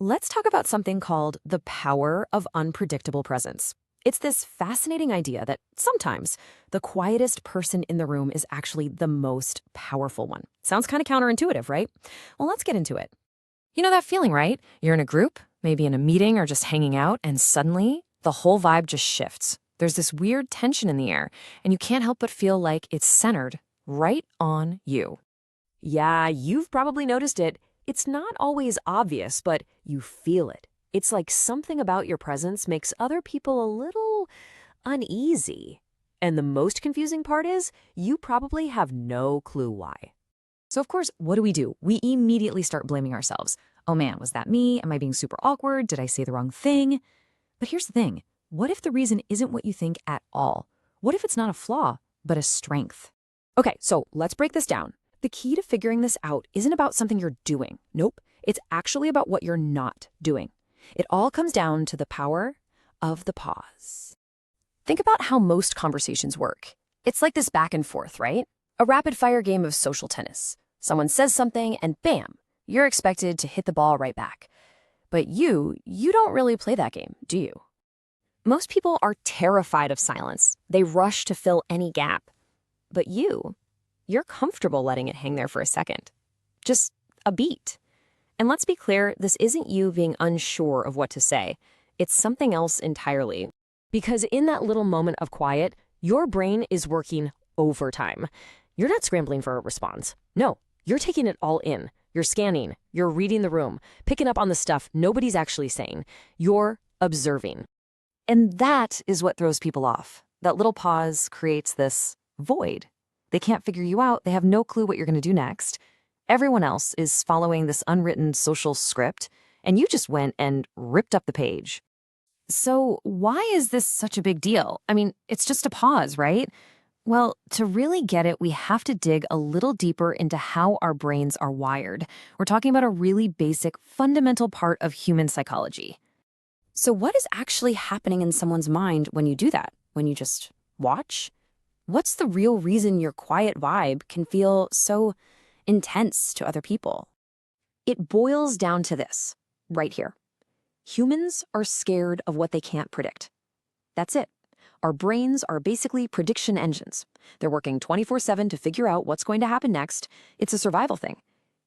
Let's talk about something called the power of unpredictable presence. It's this fascinating idea that sometimes the quietest person in the room is actually the most powerful one. Sounds kind of counterintuitive, right? Well, let's get into it. You know that feeling, right? You're in a group, maybe in a meeting or just hanging out, and suddenly the whole vibe just shifts. There's this weird tension in the air, and you can't help but feel like it's centered right on you. Yeah, you've probably noticed it. It's not always obvious, but you feel it. It's like something about your presence makes other people a little uneasy. And the most confusing part is, you probably have no clue why. So of course, what do? We immediately start blaming ourselves. Oh man, was that me? Am I being super awkward? Did I say the wrong thing? But here's the thing. What if the reason isn't what you think at all? What if it's not a flaw, but a strength? Okay, so let's break this down. The key to figuring this out isn't about something you're doing. Nope, it's actually about what you're not doing. It all comes down to the power of the pause. Think about how most conversations work. It's like this back and forth, right? A rapid-fire game of social tennis. Someone says something and bam, you're expected to hit the ball right back. But you don't really play that game, do you? Most people are terrified of silence. They rush to fill any gap. But you're comfortable letting it hang there for a second. Just a beat. And let's be clear, this isn't you being unsure of what to say. It's something else entirely. Because in that little moment of quiet, your brain is working overtime. You're not scrambling for a response. No, you're taking it all in. You're scanning. You're reading the room, picking up on the stuff nobody's actually saying. You're observing. And that is what throws people off. That little pause creates this void. They can't figure you out. They have no clue what you're going to do next. Everyone else is following this unwritten social script, and you just went and ripped up the page. So why is this such a big deal? I mean, it's just a pause, right? Well, to really get it, we have to dig a little deeper into how our brains are wired. We're talking about a really basic, fundamental part of human psychology. So what is actually happening in someone's mind when you do that? When you just watch? What's the real reason your quiet vibe can feel so intense to other people? It boils down to this, right here. Humans are scared of what they can't predict. That's it. Our brains are basically prediction engines. They're working 24/7 to figure out what's going to happen next. It's a survival thing.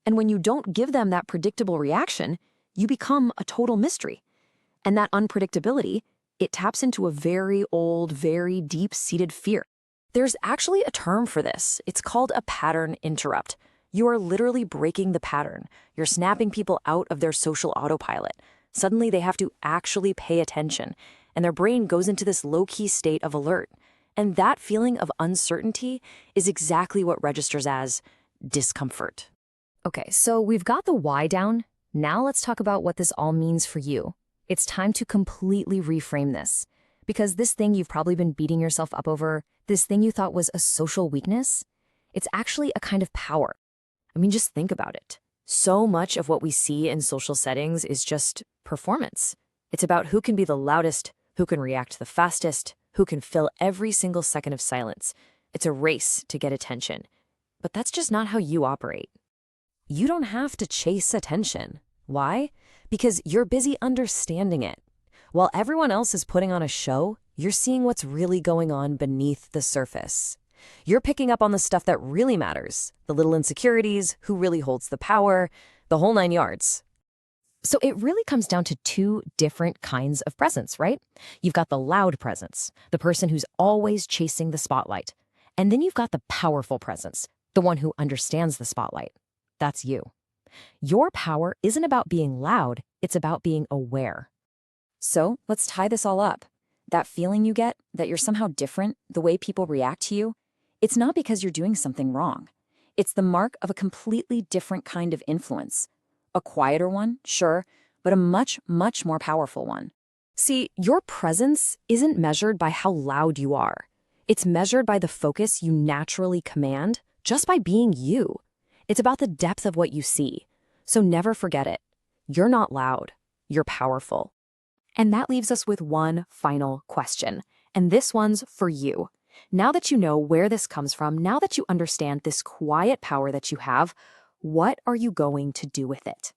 And when you don't give them that predictable reaction, you become a total mystery. And that unpredictability, it taps into a very old, very deep-seated fear. There's actually a term for this. It's called a pattern interrupt. You are literally breaking the pattern. You're snapping people out of their social autopilot. Suddenly they have to actually pay attention, and their brain goes into this low-key state of alert. And that feeling of uncertainty is exactly what registers as discomfort. Okay, so we've got the why down. Now let's talk about what this all means for you. It's time to completely reframe this. Because this thing you've probably been beating yourself up over, this thing you thought was a social weakness, it's actually a kind of power. I mean, just think about it. So much of what we see in social settings is just performance. It's about who can be the loudest, who can react the fastest, who can fill every single second of silence. It's a race to get attention. But that's just not how you operate. You don't have to chase attention. Why? Because you're busy understanding it. While everyone else is putting on a show, you're seeing what's really going on beneath the surface. You're picking up on the stuff that really matters, the little insecurities, who really holds the power, the whole 9 yards. So it really comes down to two different kinds of presence, right? You've got the loud presence, the person who's always chasing the spotlight. And then you've got the powerful presence, the one who understands the spotlight. That's you. Your power isn't about being loud, it's about being aware. So let's tie this all up. That feeling you get, that you're somehow different, the way people react to you, it's not because you're doing something wrong. It's the mark of a completely different kind of influence. A quieter one, sure, but a much, much more powerful one. See, your presence isn't measured by how loud you are. It's measured by the focus you naturally command just by being you. It's about the depth of what you see. So never forget it. You're not loud. You're powerful. And that leaves us with one final question. And this one's for you. Now that you know where this comes from, now that you understand this quiet power that you have, what are you going to do with it?